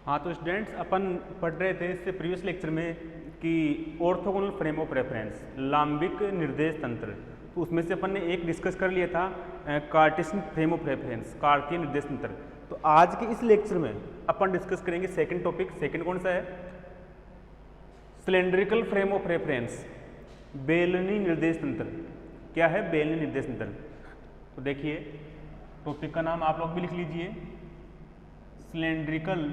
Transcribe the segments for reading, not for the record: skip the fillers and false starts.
हाँ तो स्टूडेंट्स अपन पढ़ रहे थे इससे प्रीवियस लेक्चर में कि ऑर्थोगोनल फ्रेम ऑफ रेफरेंस लांबिक निर्देश तंत्र, तो उसमें से अपन ने एक डिस्कस कर लिया था कार्टेशियन फ्रेम ऑफ रेफरेंस, कार्तीय निर्देश तंत्र। तो आज के इस लेक्चर में अपन डिस्कस करेंगे सेकंड टॉपिक। सेकंड कौन सा है? सिलेंड्रिकल फ्रेम ऑफ रेफरेंस, बेलनी निर्देश तंत्र। क्या है बेलनी निर्देश तंत्र? तो देखिए टॉपिक का नाम आप लोग भी लिख लीजिए, cylindrical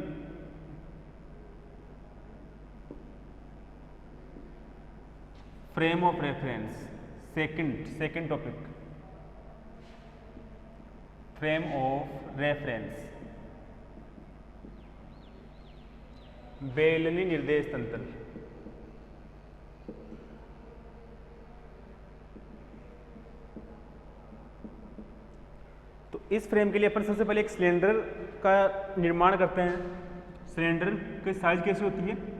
frame of reference. Second topic frame of reference, बेलनी निर्देश तंत्र। तो इस फ्रेम के लिए अपन सबसे पहले एक सिलेंडर का निर्माण करते हैं। सिलेंडर की साइज कैसी होती है?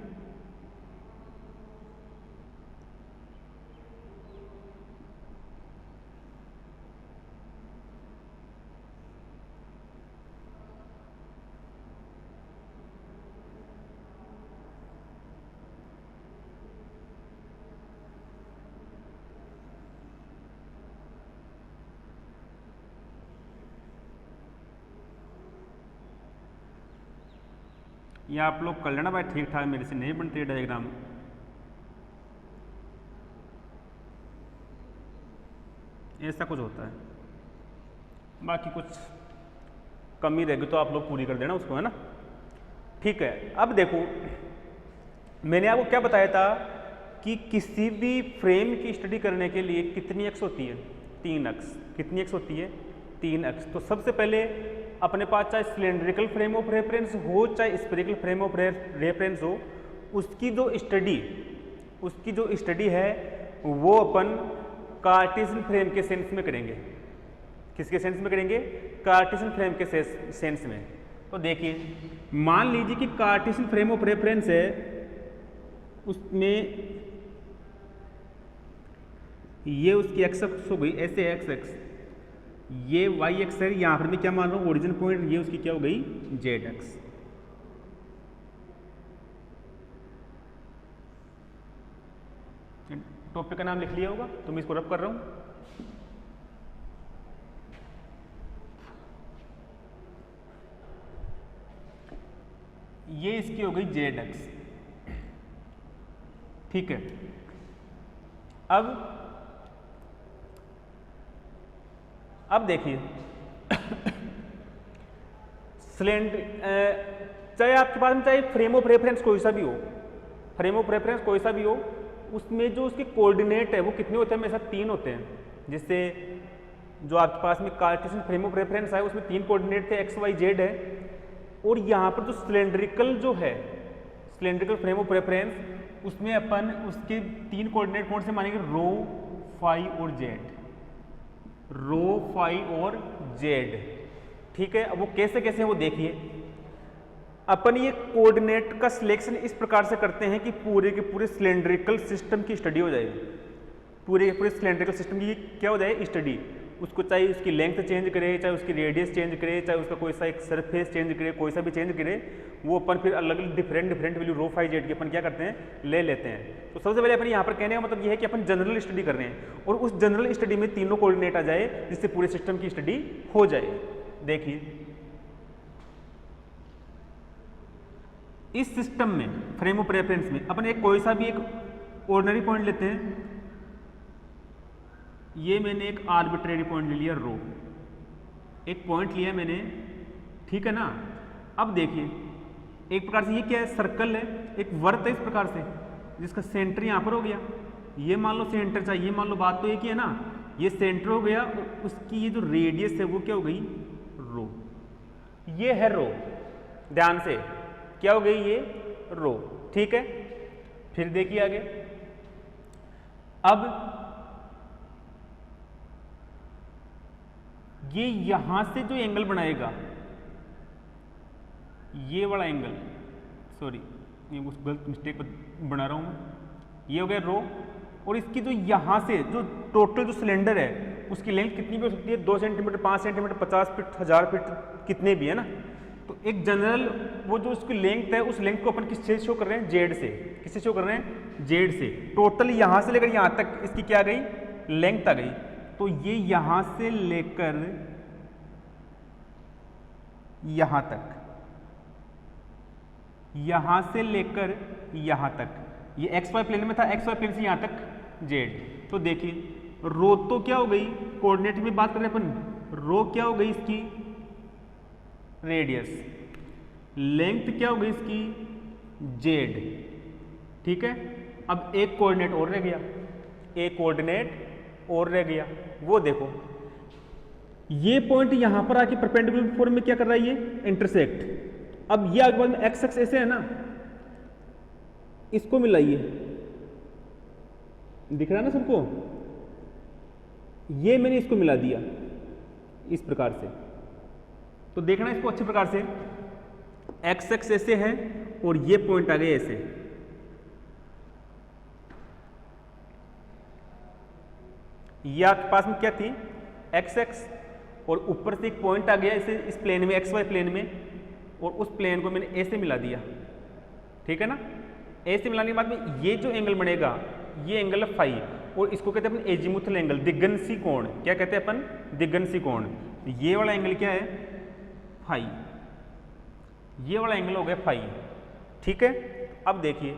ये आप लोग कर लेना भाई ठीक ठाक, मेरे से नहीं बनती है डायग्राम। ऐसा कुछ होता है, बाकी कुछ कमी रहेगी तो आप लोग पूरी कर देना उसको, है ना। ठीक है, अब देखो मैंने आपको क्या बताया था कि किसी भी फ्रेम की स्टडी करने के लिए कितनी अक्ष होती है? 3 अक्ष। कितनी अक्ष होती है? 3 अक्ष। तो सबसे पहले अपने पास चाहे सिलेंड्रिकल फ्रेम ऑफ रेफरेंस हो चाहे स्फेरिकल फ्रेम ऑफ रेफरेंस हो, उसकी जो स्टडी है वो अपन कार्टेशियन फ्रेम के सेंस में करेंगे। किसके सेंस में करेंगे? कार्टेशियन फ्रेम के सेंस में। तो देखिए मान लीजिए कि कार्टेशियन फ्रेम ऑफ रेफरेंस है, उसमें ये उसकी एक्स अक्ष हो गई, ऐसे एक्स अक्ष, ये वाई एक्स है, यहां पर मैं क्या मान रहा हूं ओरिजिन पॉइंट, ये उसकी क्या हो गई? Z x. टॉपिक का नाम लिख लिया होगा, तो मैं इसको रब कर रहा हूं। ये इसकी हो गई जेड एक्स। ठीक है, अब देखिए सिलेंडर चाहे आपके पास में चाहे फ्रेम ऑफ रेफरेंस कोई सा भी हो, फ्रेम ऑफ रेफरेंस कोई सा भी हो, उसमें जो उसके कोऑर्डिनेट है वो कितने होते हैं? हमेशा 3 होते हैं। जिससे जो आपके पास में कार्टेशियन फ्रेम ऑफ रेफरेंस है उसमें 3 कोऑर्डिनेट थे, एक्स वाई जेड है। और यहाँ पर जो सिलेंड्रिकल जो है, सिलेंड्रिकल फ्रेम ऑफ रेफरेंस, उसमें अपन उसके 3 कोऑर्डिनेट कौन से मानेंगे? रो, फाई और जेड। रो, फाई और जेड। ठीक है, अब वो कैसे कैसे है वो देखिए। अपन ये कोऑर्डिनेट का सिलेक्शन इस प्रकार से करते हैं कि पूरे के पूरे सिलेंड्रिकल सिस्टम की स्टडी हो जाए। पूरे के पूरे सिलेंड्रिकल सिस्टम की क्या हो जाए? स्टडी। उसको चाहे उसकी लेंथ चेंज करे, चाहे उसकी रेडियस चेंज करे, चाहे उसका कोई सा एक सरफेस चेंज करे, कोई सा भी चेंज करे, वो अपन फिर अलग अलग डिफरेंट वैल्यू रो, फाई, जेड की अपन क्या करते हैं? ले लेते हैं। तो सबसे पहले अपन यहाँ पर कहने का मतलब ये है कि अपन जनरल स्टडी कर रहे हैं और उस जनरल स्टडी में तीनों कोऑर्डिनेट आ जाए जिससे पूरे सिस्टम की स्टडी हो जाए। देखिए इस सिस्टम में फ्रेम ऑफ रेफरेंस में अपन एक कोई सा भी एक ऑर्डिनरी पॉइंट लेते हैं। ये मैंने एक आर्बिट्रेरी पॉइंट ले लिया, रो, एक पॉइंट लिया मैंने, ठीक है ना। अब देखिए एक प्रकार से ये क्या है? सर्कल है, एक वर्त है इस प्रकार से, जिसका सेंटर यहां पर हो गया। ये मान लो सेंटर चाहिए, ये मान लो, बात तो एक ही है ना। ये सेंटर हो गया और उसकी ये जो रेडियस है वो क्या हो गई? रो। ये है रो, ध्यान से, क्या हो गई? ये रो। ठीक है, फिर देखिए आगे। अब ये यहां से जो एंगल बनाएगा, ये वाला एंगल, सॉरी ये कुछ गलत मिस्टेक बना रहा हूं मैं, ये हो गया रो। और इसकी जो यहां से जो टोटल जो सिलेंडर है उसकी लेंथ कितनी भी हो सकती है? 2 सेंटीमीटर, 5 सेंटीमीटर, 50 फीट, 1000 फीट, कितने भी है ना। तो एक जनरल वो जो उसकी लेंथ है, उस लेंथ को अपन किससे शो कर रहे हैं, जेड से। किससे शो कर रहे हैं, जेड से। टोटल यहां से लेकर यहां तक इसकी क्या आ गई, लेंथ आ गई। तो ये यहां से लेकर यहां तक, यहां से लेकर यहां तक, ये एक्स वाई प्लेन में था, एक्स वाई प्लेन से यहां तक जेड। तो देखिए रो तो क्या हो गई, कोऑर्डिनेट में बात कर रहे हैं अपन, रो क्या हो गई इसकी, रेडियस, लेंथ क्या हो गई इसकी, जेड। ठीक है, अब एक कोऑर्डिनेट और रह गया, एक कोऑर्डिनेट और रह गया, वो देखो ये पॉइंट यहां पर आके परपेंडिकुलर फॉर्म में क्या कर रहा है, ये इंटरसेक्ट। अब ये आगे बाद में एक्स एक्स ऐसे है ना, इसको मिलाइए, दिख रहा है ना सबको, ये मैंने इसको मिला दिया इस प्रकार से। तो देखना इसको अच्छे प्रकार से, एक्स एक्स ऐसे है और ये पॉइंट आ गए ऐसे, ये आपके पास में क्या थी, एक्स एक्स, और ऊपर से एक पॉइंट आ गया इसे इस प्लेन में, एक्स वाई प्लेन में, और उस प्लेन को मैंने ऐसे मिला दिया। ठीक है ना, ऐसे मिलाने के बाद में ये जो एंगल बनेगा, ये एंगल है फाई, और इसको कहते हैं अपन एजीमुथल एंगल, दिग्गंसी कोण। क्या कहते हैं अपन, दिग्गंसी कोण। तो ये वाला एंगल क्या है, फाई, ये वाला एंगल हो गया फाई। ठीक है, अब देखिए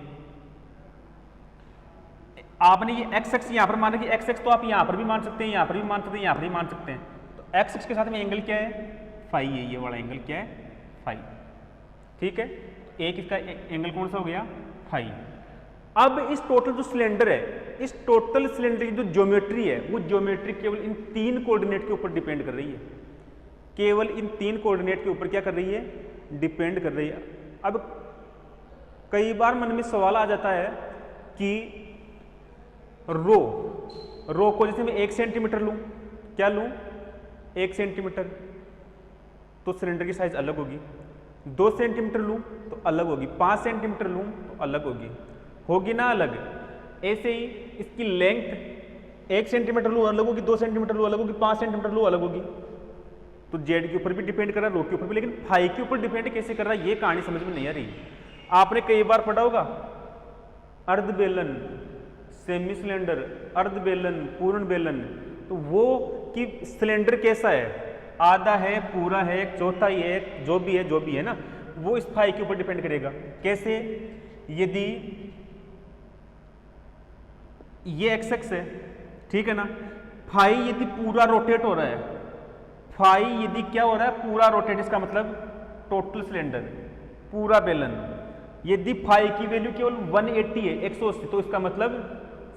आपने ये एक्स एक्स यहां पर माना कि एक्स एक्स, तो आप यहां पर भी मान सकते हैं, यहां पर भी मान सकते हैं, यहां पर भी मान सकते हैं। तो एक्स एक्स के साथ में एंगल क्या है, फाई है, ये वाला एंगल क्या है, फाई। ठीक है, एक इसका एंगल कौन सा हो गया, फाई। अब इस टोटल जो सिलेंडर है, इस टोटल सिलेंडर की जो ज्योमेट्री है, वो ज्योमेट्री केवल इन तीन कोऑर्डिनेट के ऊपर डिपेंड कर रही है, केवल इन तीन कोऑर्डिनेट के ऊपर क्या कर रही है, डिपेंड कर रही है। अब कई बार मन में सवाल आ जाता है कि रो को जैसे मैं 1 सेंटीमीटर लूं, क्या लूं, 1 सेंटीमीटर, तो सिलेंडर की साइज अलग होगी। 2 सेंटीमीटर लूं तो अलग होगी, 5 सेंटीमीटर लूं तो अलग होगी ना अलग। ऐसे ही इसकी लेंथ 1 सेंटीमीटर लूं अलग होगी, 2 सेंटीमीटर लूं अलग होगी, 5 सेंटीमीटर लूं अलग होगी। तो जेड के ऊपर भी डिपेंड कर रहा है, रो के ऊपर भी, लेकिन फाई के ऊपर डिपेंड कैसे कर रहा है, ये कहानी समझ में नहीं आ रही। आपने कई बार पढ़ा होगा अर्ध बेलन, सेमी सिलेंडर, अर्ध बेलन, पूर्ण बेलन। तो वो कि सिलेंडर कैसा है, आधा है, पूरा है, चौथाई है, जो भी है ना, वो इस फाई के ऊपर डिपेंड करेगा। कैसे, यदि ये एक्स एक्स है, ठीक है ना, फाई यदि पूरा रोटेट हो रहा है, फाई यदि क्या हो रहा है, पूरा रोटेट, इसका मतलब टोटल सिलेंडर, पूरा बेलन। यदि फाई की वैल्यू केवल 180 है, 180, तो इसका मतलब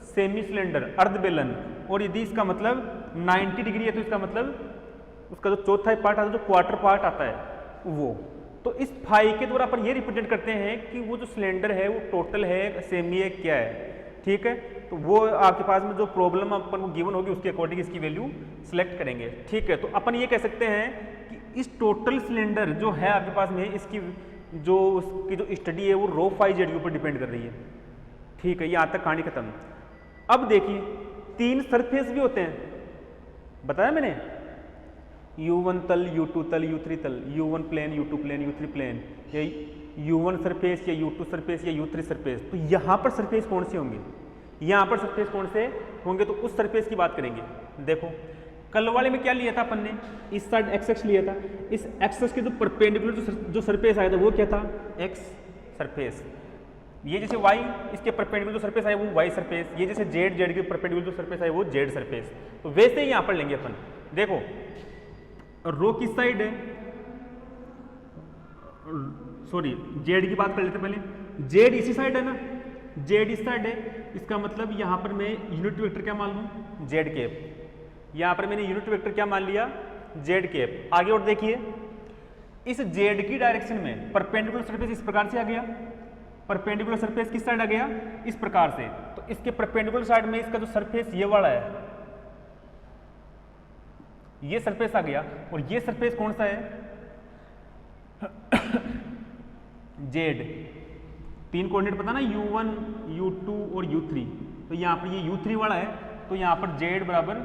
सेमी सिलेंडर, अर्ध बेलन। और यदि इसका मतलब 90 डिग्री है, तो इसका मतलब उसका जो चौथा पार्ट आता है, जो क्वार्टर पार्ट आता है, वो। तो इस फाई के द्वारा अपन ये रिप्रेजेंट करते हैं कि वो जो सिलेंडर है वो टोटल है, सेमी है, क्या है। ठीक है, तो वो आपके पास में जो प्रॉब्लम अपन को गिवन होगी उसके अकॉर्डिंग इसकी वैल्यू सिलेक्ट करेंगे। ठीक है, तो अपन ये कह सकते हैं कि इस टोटल सिलेंडर जो है आपके पास में, इसकी उसकी जो स्टडी है वो रो फाई जेड के ऊपर डिपेंड कर रही है। ठीक है, यहाँ तक कहानी खत्म। अब देखिए 3 सरफेस भी होते हैं, बताया मैंने, U1 तल, U2 तल, U3 तल, U1 plane, U2 plane, U3 plane, या U1 सरफेस या U2 सरफेस या U3 सरफेस। तो यहाँ पर सरफेस कौन से होंगे, यहाँ पर सरफेस कौन से होंगे, तो उस सरफेस की बात करेंगे। देखो कल वाले में क्या लिया था अपन ने, इस साइड एक्स एक्स लिया था, इस एक्स एक्स के जो परपेंडिकुलर जो सरफेस आया था वो क्या था, एक्स सरफेस। ये जैसे y, इसके परपेंडिकुलर जो सरफेस आए वो y सरफेस, ये जैसे z, z के परपेंडिकुलर जो सरफेस आए वो z सरफेस। तो वैसे ही यहाँ पर लेंगे अपन। देखो रो किस साइड है, सॉरी z की बात कर लेते पहले, z इसी साइड है ना, z इस साइड है, इसका मतलब यहाँ पर मैं यूनिट वेक्टर क्या मान लूँ, z कैप। यहाँ पर मैंने यूनिट वेक्टर क्या मान लिया, z कैप। आगे और देखिए, इस z की डायरेक्शन में परपेंडिकुलर सरफेस इस प्रकार से आ गया, परपेंडिकुलर सरफेस किस साइड आ गया, इस प्रकार से। तो इसके परपेंडिकुलर साइड में इसका जो सरफेस ये वाला है, ये सरफेस आ गया, और ये सरफेस कौन सा है, जेड। 3 कोऑर्डिनेट पता ना, U1, U2 और U3। तो यहाँ पर ये U3 वाला है, तो यहाँ पर जेड बराबर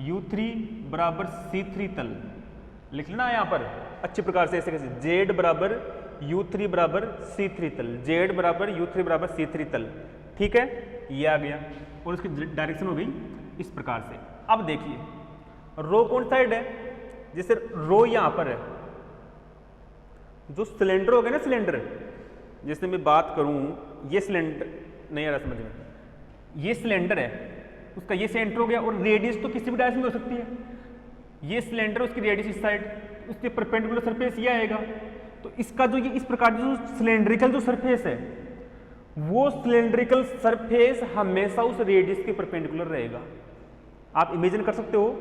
U3 बराबर C3 तल, लिख लेना यहाँ पर अच्छी प्रकार से, ऐसे कैसे, जेड बराबर u3 बराबर c3 तल, जेड बराबर u3 बराबर c3 तल, ठीक है, ये आ गया और उसकी डायरेक्शन हो गई इस प्रकार से। अब देखिए रो कौन साइड है, जैसे रो यहाँ पर है, जो सिलेंडर हो गया ना, सिलेंडर, जैसे मैं बात करूँ, ये सिलेंडर नहीं आ रहा समझ में, ये सिलेंडर है, उसका ये सेंटर हो गया और रेडियस तो किसी भी डायरेक्शन में हो सकती है, ये सिलेंडर, उसकी रेडियस इस साइड, उसके परपेंडिकुलर सरफेस ये आएगा, तो इसका जो ये इस प्रकार जो सिलेंड्रिकल जो सरफेस है, वो सिलेंड्रिकल सरफेस हमेशा उस रेडियस के परपेंडिकुलर रहेगा। आप इमेजिन कर सकते हो,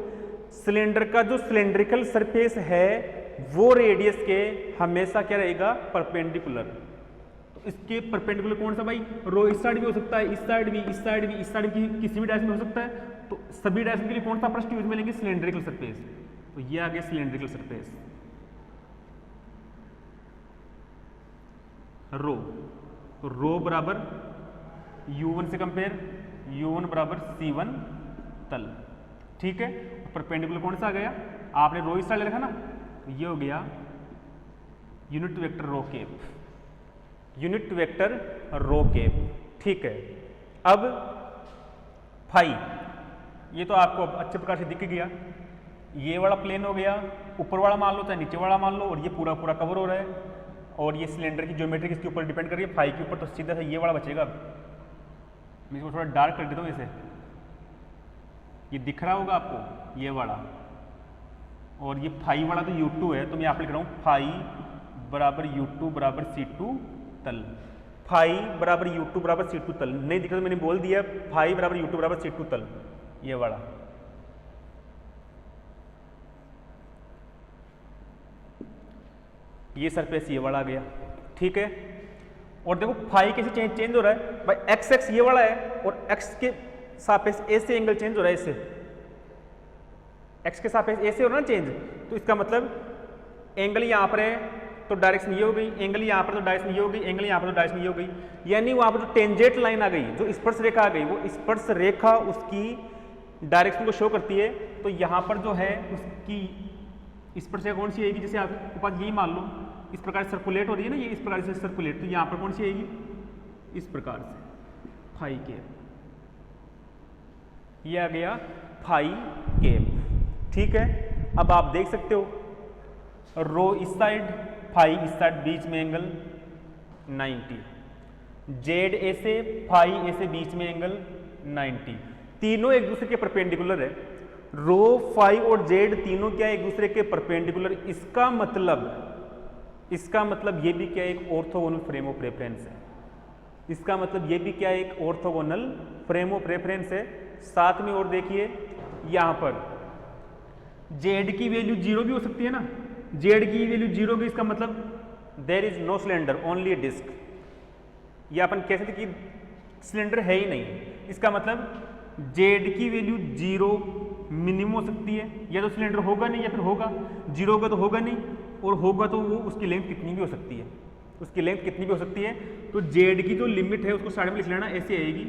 सिलेंडर का जो सिलेंड्रिकल सरफेस है वो रेडियस के हमेशा क्या रहेगा, परपेंडिकुलर। तो इसके परपेंडिकुलर कौन सा भाई, रो इस साइड भी हो सकता है, इस साइड भी, इस साइड भी, इस साइड भी, किसी भी डायरेक्शन में हो सकता है। तो सभी डायरेक्शन के लिए कौन सा प्रश्न यूज में लेंगे, सिलेंड्रिकल सरफेस। तो ये आ गया सिलेंड्रिकल सरफेस रो। तो रो बराबर u1 से कंपेयर, u1 बराबर c1 तल, ठीक है। परपेंडिकुलर कौन सा आ गया, आपने रो इस साइड लिखा ना, तो ये हो गया यूनिट वेक्टर रो केप, यूनिट वेक्टर रो केप, ठीक है। अब फाई, ये तो आपको अच्छे प्रकार से दिख गया, ये वाला प्लेन हो गया, ऊपर वाला मान लो चाहे नीचे वाला मान लो, और ये पूरा पूरा कवर हो रहा है, और ये सिलेंडर की ज्योमेट्री किसके ऊपर डिपेंड कर रही है, फाई के ऊपर। तो सीधा सा ये वाला बचेगा। मैं इसको थोड़ा डार्क कर देता हूँ, इसे, ये दिख रहा होगा आपको, ये वाला, और ये फाई वाला तो u2 है, तो मैं यहाँ पे लिख रहा हूँ फाई बराबर u2 बराबर c2 तल, फाई बराबर u2 बराबर c2 तल। नहीं दिख रहा तो मैंने बोल दिया फाई बराबर u2 बराबर c2 तल, ये वाला। ये सरफेस ये वाला आ गया, ठीक है। और देखो फाई कैसे चेंज हो रहा है भाई, एक्स एक्स ये वाला है और एक्स के सापेक्ष ऐसे एंगल चेंज हो रहा है, इससे एक्स के सापेक्ष ऐसे हो रहा है ना चेंज, तो इसका मतलब एंगल यहाँ पर है तो डायरेक्शन ये हो गई, एंगल यहाँ पर तो डायरेक्शन ये हो गई, एंगल यहाँ पर तो डायरेक्शन ये हो गई, यानी वहाँ पर जो टेंजेंट लाइन आ गई, जो स्पर्श रेखा आ गई, वो स्पर्श रेखा उसकी डायरेक्शन को शो करती है। तो यहाँ पर जो है उसकी स्पर्श रेखा कौन सी आएगी, जैसे आपके पास यही मान लो इस प्रकार से सर्कुलेट हो रही है ना, ये इस प्रकार से सर्कुलेट, तो यहाँ पर कौन सी आएगी, इस प्रकार से फाई केप, ये आ गया फाई केप, ठीक है। अब आप देख सकते हो रो इस साइड, फाई इस साइड, बीच में एंगल 90, जेड ऐसे, फाई ऐसे, बीच में एंगल 90, तीनों एक दूसरे के परपेंडिकुलर है। रो, फाई और जेड तीनों क्या एक दूसरे के परपेंडिकुलर, इसका मतलब ये भी क्या एक ऑर्थोगोनल फ्रेम ऑफ रेफरेंस है, इसका मतलब ये भी क्या एक ऑर्थोगोनल फ्रेम ऑफ रेफरेंस है। साथ में और देखिए यहां पर जेड की वैल्यू 0 भी हो सकती है ना, जेड की वैल्यू 0 भी, इसका मतलब there is no cylinder only a disc, ये अपन कह सकते कि सिलेंडर है ही नहीं, इसका मतलब जेड की वैल्यू 0 मिनिमम हो सकती है, या तो सिलेंडर होगा नहीं या फिर होगा, 0 होगा तो होगा नहीं, और होगा तो वो उसकी लेंथ कितनी भी हो सकती है, उसकी लेंथ कितनी भी हो सकती है। तो जेड की जो लिमिट है उसको साइड में लिख लेना, ऐसे आएगी,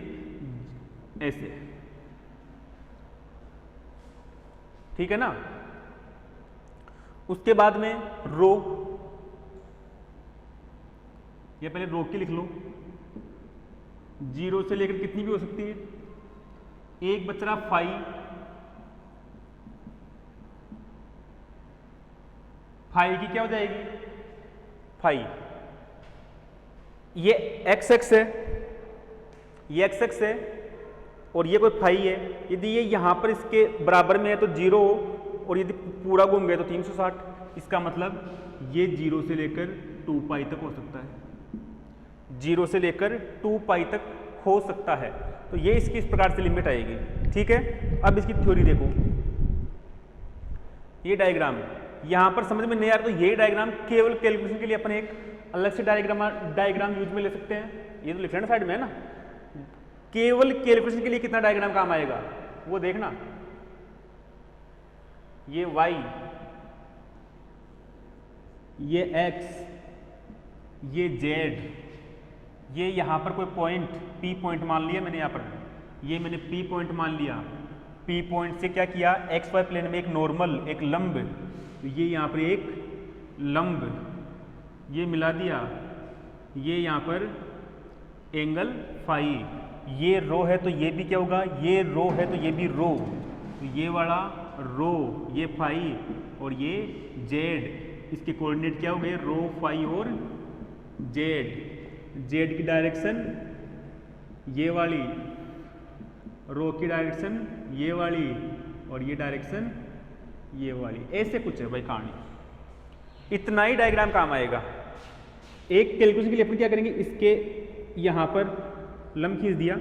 ऐसे, ठीक है ना। उसके बाद में रो, ये पहले रो की लिख लो, 0 से लेकर कितनी भी हो सकती है, एक बच रहा फाई, फाई की क्या हो जाएगी, फाई, ये एक्स एक्स है, ये एक्स एक्स है, और ये कोई फाई है। यदि ये यहां पर इसके बराबर में है तो 0 हो, और यदि पूरा घूम गया तो 360, इसका मतलब ये 0 से लेकर 2 पाई तक हो सकता है, 0 से लेकर 2 पाई तक हो सकता है। तो ये इसकी इस प्रकार से लिमिट आएगी, ठीक है। अब इसकी थ्योरी देखो, ये डायग्राम यहां पर समझ में नहीं आ रहा तो ये डायग्राम केवल कैलकुलेशन के लिए अपन एक अलग से डायग्राम यूज में ले सकते हैं, ये तो लिख लेना साइड में है ना, केवल कैलकुलेशन के लिए कितना डायग्राम काम आएगा वो देखना। ये y, ये x, ये z, ये यहां पर कोई पॉइंट P पॉइंट मान लिया मैंने, यहां पर ये मैंने P पॉइंट मान लिया, P पॉइंट से क्या किया, XY प्लेन में एक नॉर्मल, एक लंब तो ये यहाँ पर एक लंब ये मिला दिया, ये यहाँ पर एंगल फाई, ये रो है तो ये भी क्या होगा, ये रो है तो ये भी रो, तो ये वाला रो, ये फाई और ये जेड, इसके कोऑर्डिनेट क्या हो गए, रो फाई और जेड। जेड की डायरेक्शन ये वाली, रो की डायरेक्शन ये वाली और ये डायरेक्शन ये वाली, ऐसे कुछ है भाई कहानी। इतना ही डायग्राम काम आएगा। एक कैलकुलेशन के लिए अपन क्या करेंगे, इसके यहाँ पर लंब खींच दिया,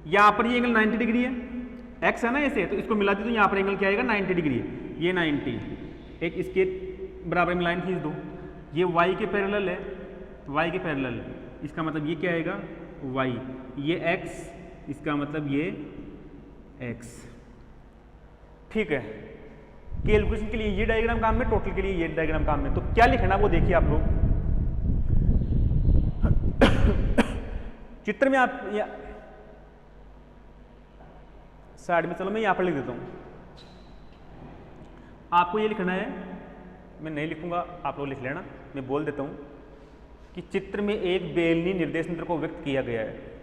यहाँ पर ये एंगल 90 डिग्री है, एक्स है ना ऐसे, तो इसको मिला दी तो यहाँ पर एंगल क्या आएगा 90 डिग्री, ये 90, एक इसके बराबर में लाइन खींच दो, ये वाई के पैरेलल है, वाई के पैरेलल, इसका मतलब ये क्या आएगा वाई, ये एक्स, इसका मतलब ये एक्स। ठीक है, कैलकुलेशन के लिए ये डायग्राम काम में, टोटल के लिए ये डायग्राम काम में। तो क्या लिखना वो देखिए आप लोग चित्र में, आप साइड में, चलो मैं यहां पर लिख देता हूं। आपको ये लिखना है, मैं नहीं लिखूंगा, आप लोग लिख लेना, मैं बोल देता हूं कि चित्र में एक बेलनी निर्देश तंत्र को व्यक्त किया गया है।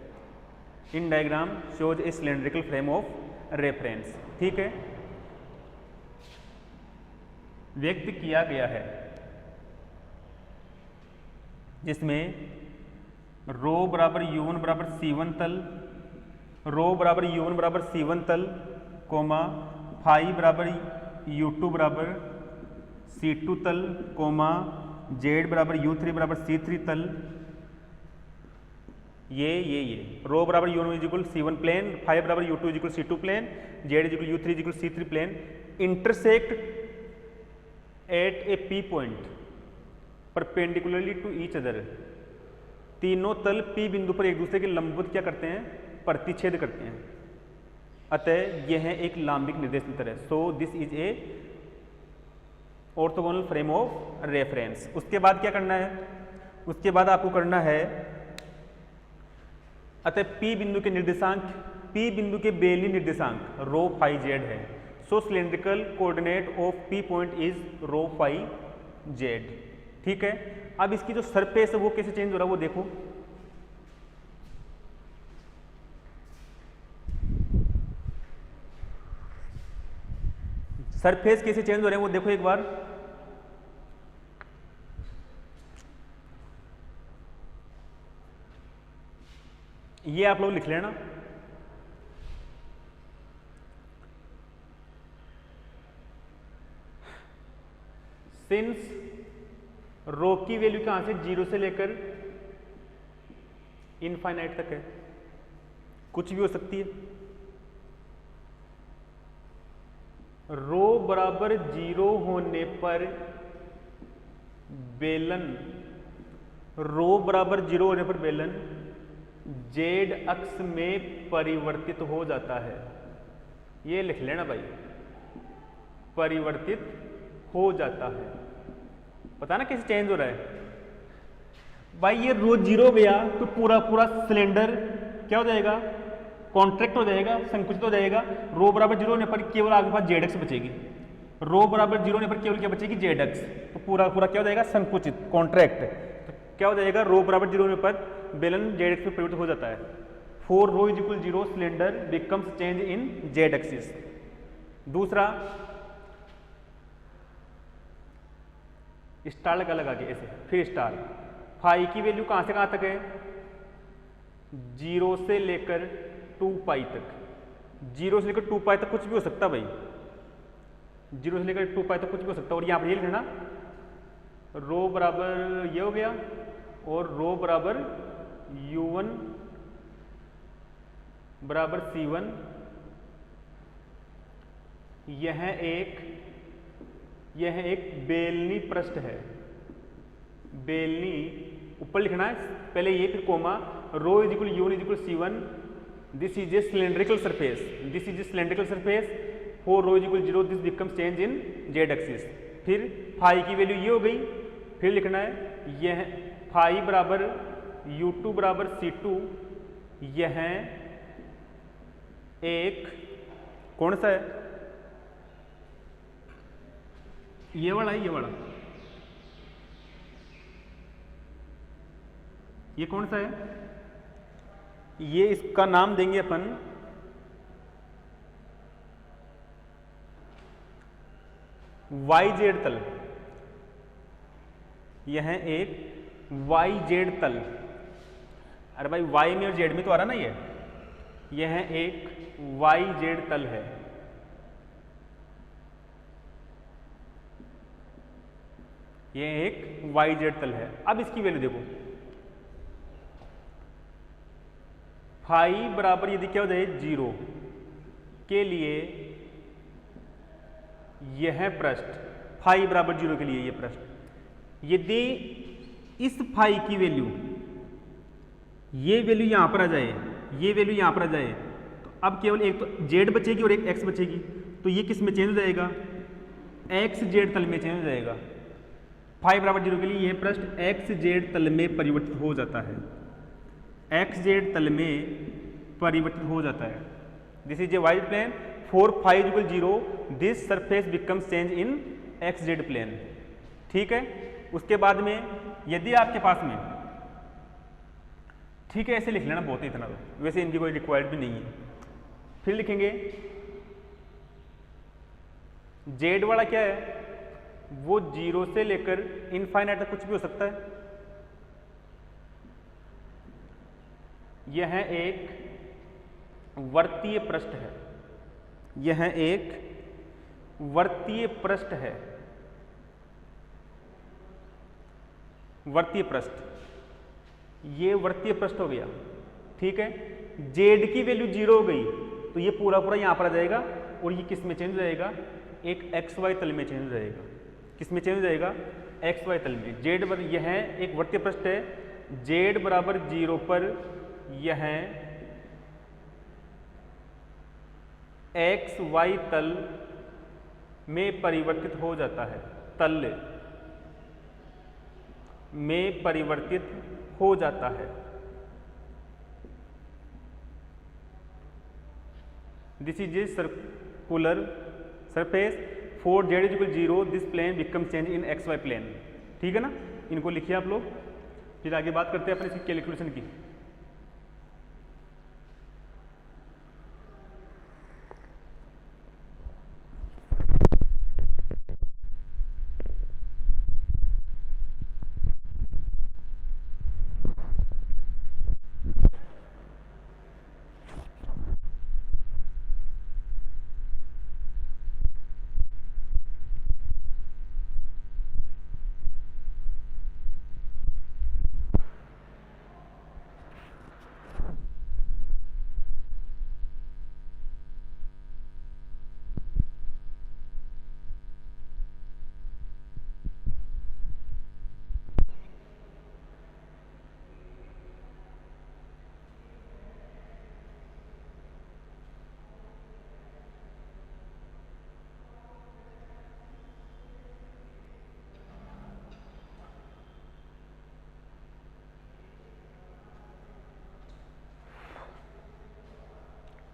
In diagram shows A cylindrical frame of reference. ठीक है, व्यक्त किया गया है जिसमें रो बराबर U1 बराबर C1 तल, रो बराबर U1 बराबर C1 तल, कोमा फाई बराबर U2 बराबर C2 तल, कोमा जेड बराबर U3 बराबर C3 तल, ये रो बराबर U1 is equal C1 plane, phi बराबर U2 is equal C2 plane, Z is equal U3 is equal C3 plane, intersect at a P point perpendicularly to each other. तीनों तल P बिंदु पर एक दूसरे के लंबवत क्या करते हैं, प्रतिच्छेद करते हैं, अतः यह एक लांबिक निर्देश तंत्र है। So this is a orthogonal frame of reference. उसके बाद क्या करना है, उसके बाद आपको करना है, अतः P बिंदु के निर्देशांक, P बिंदु के बेलनी निर्देशांक रो फाई जेड है। So cylindrical coordinate of P point is rho phi Z. ठीक है, अब इसकी जो सरफेस है वो कैसे चेंज हो रहा है वो देखो। सरफेस कैसे चेंज हो रहे हैं वो देखो एक बार। ये आप लोग लिख लेना, सिंस रो की वैल्यू कहां से, 0 से लेकर इनफाइनाइट तक है, कुछ भी हो सकती है। रो बराबर 0 होने पर बेलन, रो बराबर 0 होने पर बेलन जेड अक्ष में परिवर्तित हो जाता है। ये लिख लेना भाई, परिवर्तित हो जाता है। पता ना कैसे चेंज हो रहा है भाई। ये रो 0 गया तो पूरा पूरा सिलेंडर क्या हो जाएगा, कॉन्ट्रैक्ट हो जाएगा, संकुचित हो जाएगा। रो बराबर 0 होने पर केवल आपके पास जेड अक्ष बचेगी, रो बराबर 0 होने पर केवल क्या बचेगी, जेड अक्ष। तो पूरा पूरा क्या हो जाएगा, संकुचित, कॉन्ट्रैक्ट। तो क्या हो जाएगा, रो बराबर 0 होने पर बेलन जेड अक्ष में परिवर्तित हो जाता है। For rho is equal 0 cylinder becomes change in Z axis. दूसरा स्टार लगा के ऐसे, फिर स्टार। फाई की वैल्यू कहां से कहां तक है, 0 से लेकर 2 पाई तक। 0 से लेकर 2 पाई तक कुछ भी हो सकता भाई, 0 से लेकर 2 पाई तक कुछ भी हो सकता है। और यहां पर ये लिखना, रो बराबर ये हो गया और रो बराबर U1 बराबर C1। यह एक बेलनी पृष्ठ है, बेलनी ऊपर लिखना है पहले ये, फिर comma, rho is equal U1 is equal C1। This is a cylindrical surface, this is a cylindrical surface. For rho is equal 0 this becomes change in Z axis. फिर फाई की वैल्यू ये हो गई, फिर लिखना है यह फाई बराबर U2 बराबर C2। यह एक कौन सा है, ये वाला है, ये वाला, ये कौन सा है? ये इसका नाम देंगे अपन YZ तल। यह है एक YZ तल। अरे भाई Y में और Z में तो आ रहा ना ये। यह एक YZ तल है। यह एक YZ तल है। अब इसकी वैल्यू देखो, फाई बराबर यदि क्या हो जाए 0 के लिए यह पृष्ठ, फाई बराबर 0 के लिए यह पृष्ठ, यदि इस फाई की वैल्यू, ये वैल्यू यहां पर आ जाए, ये वैल्यू यहां पर आ जाए, तो अब केवल एक तो Z बचेगी और एक X बचेगी। तो ये किस में चेंज हो जाएगा? XZ तल में चेंज हो जाएगा। फाई बराबर 0 के लिए यह पृष्ठ XZ तल में परिवर्तित हो जाता है। XZ तल में परिवर्तित हो जाता है। This is a YZ plane, for phi equal 0 this surface becomes change in XZ plane. ठीक है। उसके बाद में यदि आपके पास में, ठीक है, ऐसे लिख लेना बहुत ही, इतना तो वैसे इनकी कोई रिक्वायर्ड भी नहीं है। फिर लिखेंगे Z वाला क्या है, वो 0 से लेकर इनफाइनाइट तक कुछ भी हो सकता है। यह एक वर्तीय पृष्ठ है। यह एक वर्तीय पृष्ठ है। वर्तीय पृष्ठ, ये वर्तीय पृष्ठ हो गया। ठीक है। Z की वैल्यू 0 हो गई तो ये पूरा पूरा यहां पर आ जाएगा और ये किस में चेंज हो जाएगा? एक XY तल में चेंज हो जाएगा। किस में चेंज हो जाएगा? XY तल में। Z पर यह एक वर्तीय पृष्ठ है। Z बराबर 0 पर यह XY तल में परिवर्तित हो जाता है। तल में परिवर्तित हो जाता है। This is a circular surface, for Z equal 0 this plane become change in XY plane. ठीक है ना। इनको लिखिए आप लोग। फिर आगे बात करते हैं अपने इसकी कैलकुलेशन की।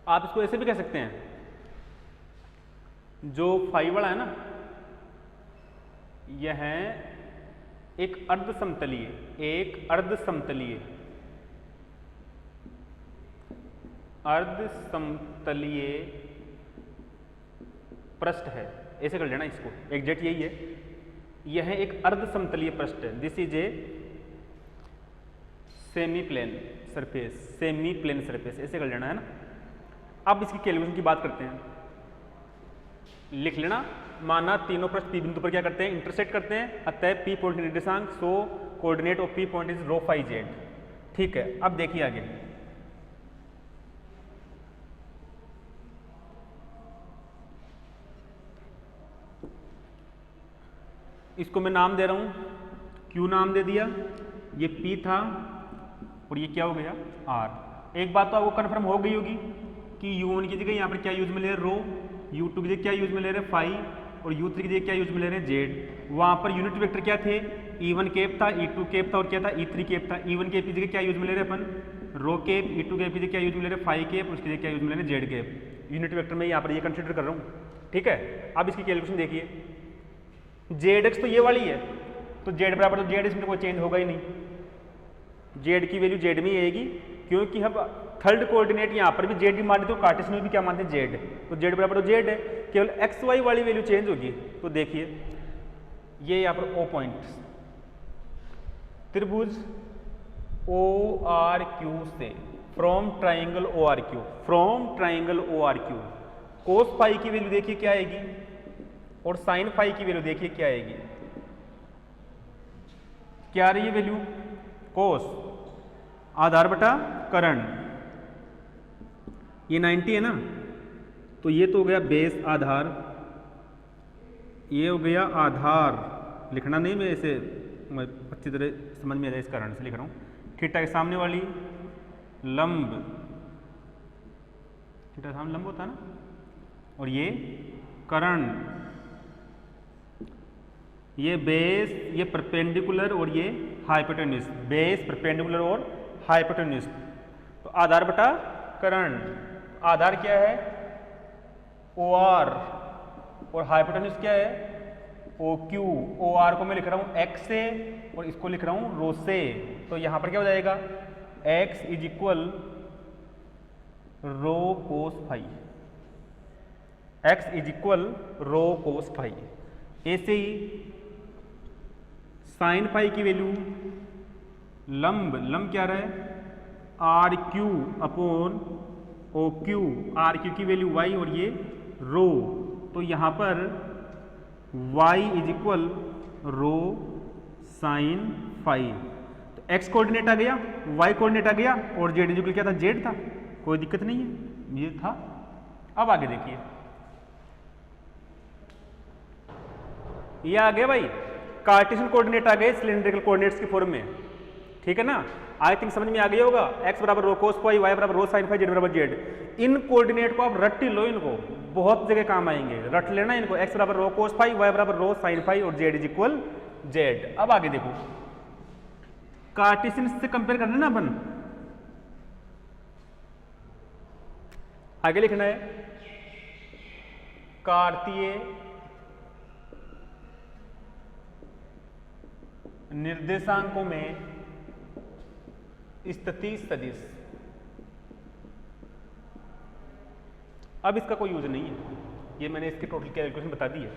आप इसको ऐसे भी कह सकते हैं, जो फाई वाला है ना, यह एक अर्ध समतलीय, एक अर्ध समतलीय, अर्ध समतलीय पृष्ठ है। ऐसे कर लेना इसको, एग्जैक्ट यही है। यह एक अर्ध समतलीय पृष्ठ है। This is a semi plane surface, semi plane surface, ऐसे कर लेना है ना। अब इसकी कैलकुलेशन की बात करते हैं। लिख लेना, माना तीनों पृष्ठ P बिंदु पर क्या करते हैं? इंटरसेक्ट करते हैं। अतः P पॉइंट निर्देशांक, so coordinate of P point is rho phi Z। ठीक है। अब देखिए आगे, इसको मैं नाम दे रहा हूं, Q नाम दे दिया, ये P था और ये क्या हो गया? R। एक बात तो आपको कन्फर्म हो गई होगी कि U1 की जगह यहाँ पर क्या यूज में ले रहे? रो। U2 की जगह क्या यूज में ले रहे? फाई। और U3 की जगह क्या यूज में ले रहे? Z। वहाँ पर यूनिट वेक्टर क्या थे? E1 कैप था, E2 कैप था और क्या था? E3 कैप था। E1 कैप की जगह क्या यूज में ले रहे अपन? रो कैप। E2 कैप की जगह क्या यूज में ले रहे? Phi cap. उसकी जगह क्या यूज में ले रहे? Z cap. यूनिट वेक्टर में यहाँ पर ये कंसिडर कर रहा हूँ। ठीक है। अब इसकी कैलकुलेशन देखिए, जेड एक्स तो ये वाली है, तो जेड बराबर तो जेड, इसमें कोई चेंज होगा ही नहीं। जेड की वैल्यू जेड में ही आएगी, क्योंकि हम थर्ड कोऑर्डिनेट यहाँ पर भी जेड ही मानते हो, कार्टेशियन में भी क्या मानते हैं जेड, तो जेड बराबर तो जेड है, केवल एक्स वाई वाली वैल्यू चेंज होगी। तो देखिए ये यहाँ पर ओ पॉइंट, त्रिभुज ओ आर क्यू से, from triangle O R Q, from triangle O R Q, cos phi की वैल्यू देखिए क्या आएगी और साइन फाई की वैल्यू देखिए क्या आएगी। क्या आ रही है वैल्यू? कोस आधार बटा करण, ये 90 है ना, तो ये तो हो गया बेस आधार, ये हो गया आधार, लिखना नहीं मैं ऐसे अच्छी तरह समझ में आ जाए इस कारण से लिख रहा हूँ। थीटा के सामने वाली लंब, थीटा सामने लंब होता है ना, और ये करण, ये बेस, ये परपेंडिकुलर और ये हाइपोटेन्यूज, बेस परपेंडिकुलर और हाइपोटेन्यूज। तो आधार बटा करण, आधार क्या है? ओ आर, और हाइपोटेन्यूज क्या है? O Q. ओ आर को मैं लिख रहा हूं एक्स से और इसको लिख रहा हूं रो से, तो यहां पर क्या हो जाएगा? X is equal rho cos phi, X is equal rho cos phi. ऐसे ही साइन फाई की वैल्यू, लंब, लंब क्या रहा है? R Q upon O Q, R Q की वैल्यू वाई और ये रो, तो यहां पर y is equal rho sine phi. तो x कोऑर्डिनेट आ गया, y कोऑर्डिनेट आ गया और z इज इक्वल क्या था? z था, कोई दिक्कत नहीं है, ये था। अब आगे देखिए, ये आ गया भाई कार्टेशियन कोऑर्डिनेट आ गए सिलेंड्रिकल कोऑर्डिनेट्स की फॉर्म में, ठीक है ना। आई थिंक समझ में आ गया होगा, x बराबर रो कोस फाई, y बराबर रो साइन फाई, z बराबर z। इन कोऑर्डिनेट को आप रट लो, इनको बहुत जगह काम आएंगे, रट लेना इनको। x बराबर रो कोस फाई, y बराबर रो साइन फाई और z इज इक्वल z। अब आगे देखो, कार्टेशियन से कंपेयर करना ना अपन, आगे लिखना है कार्तीय निर्देशांकों में स्थिति सदिश। अब इसका कोई यूज नहीं है, ये मैंने इसके टोटल कैलकुलेशन बता दी है।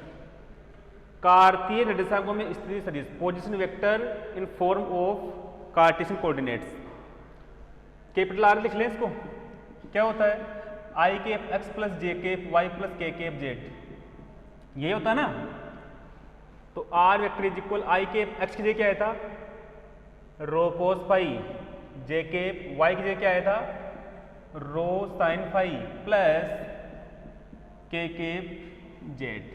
कार्तीय निर्देशांकों में स्थिति सदिश, position vector in form of Cartesian coordinates. Capital R लिख लें इसको, क्या होता है? I cap X plus J cap Y plus K cap Z, ये होता है ना। तो R vector is equal I cap X की जगह क्या आया था? Rho cos phi, J cap Y की जगह क्या आया था? Rho sine phi plus K cap Z,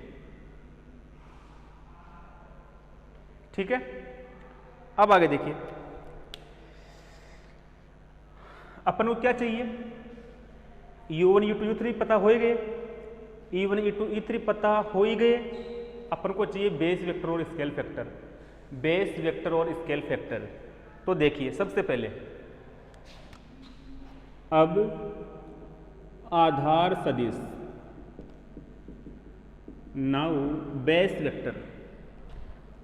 ठीक है। अब आगे देखिए, अपन को क्या चाहिए? u1 u2 u3 पता हो ही गए, e1 e2 e3 पता हो ही गए। अपन को चाहिए बेस वेक्टर और स्केल फैक्टर, बेस वेक्टर और स्केल फैक्टर। तो देखिए सबसे पहले अब आधार सदिश, नाउ बेस वेक्टर।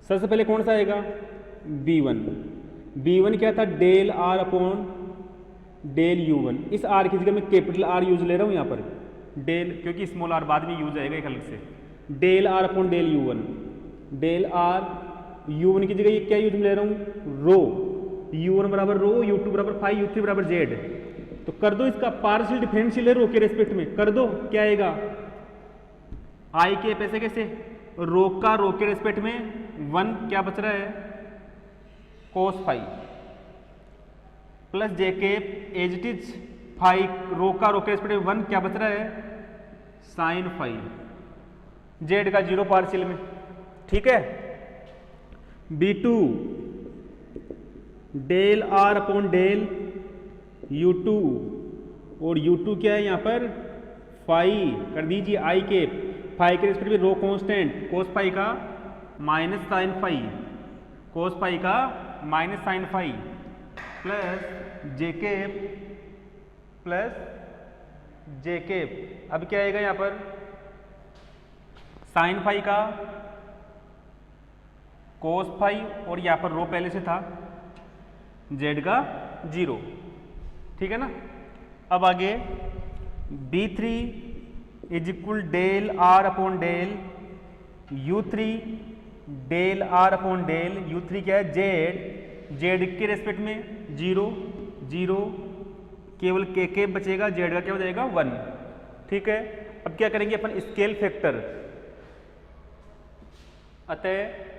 सबसे पहले कौन सा आएगा? b1। b1 क्या था? Del r upon del u1। इस r की जगह मैं कैपिटल R यूज ले रहा हूं यहां पर, डेल, क्योंकि स्मॉल r बाद में यूज आएगा एक अलग से। Del r upon del u1, del r u1 की जगह ये क्या यूज में ले रहा हूं? रो, u1 बराबर रो, u2 बराबर फाई, u3 बराबर जेड। तो कर दो इसका पार्शियल डिफरेंशियल है रो के रेस्पेक्ट में, कर दो, क्या आएगा? आई के पैसे कैसे? रो का रो के रेस्पेक्ट में 1 क्या बच रहा है? Cos phi plus J cap as it is phi, rho का रो के रेस्पेक्ट में 1 क्या बच रहा है? साइन फाई, जेड का 0 पार्शियल में, ठीक है। b2 del r upon del u2, और u2 क्या है यहां पर? फाई, कर दीजिए आई के फाई के रेस्पेक्ट में रो कांस्टेंट, कोस फाई का minus sine phi, cos phi का minus sine phi plus J cap plus J cap. अब क्या आएगा यहां पर? साइन फाई का कोस फाई और यहाँ पर रो पहले से था जेड का 0, ठीक है ना। अब आगे B3 is equal del R upon del U3 del R upon del U3 क्या है जेड के रेस्पेक्ट में 0 0, केवल के बचेगा, जेड का क्या हो जाएगा 1, ठीक है। अब क्या करेंगे अपन स्केल फैक्टर, अतः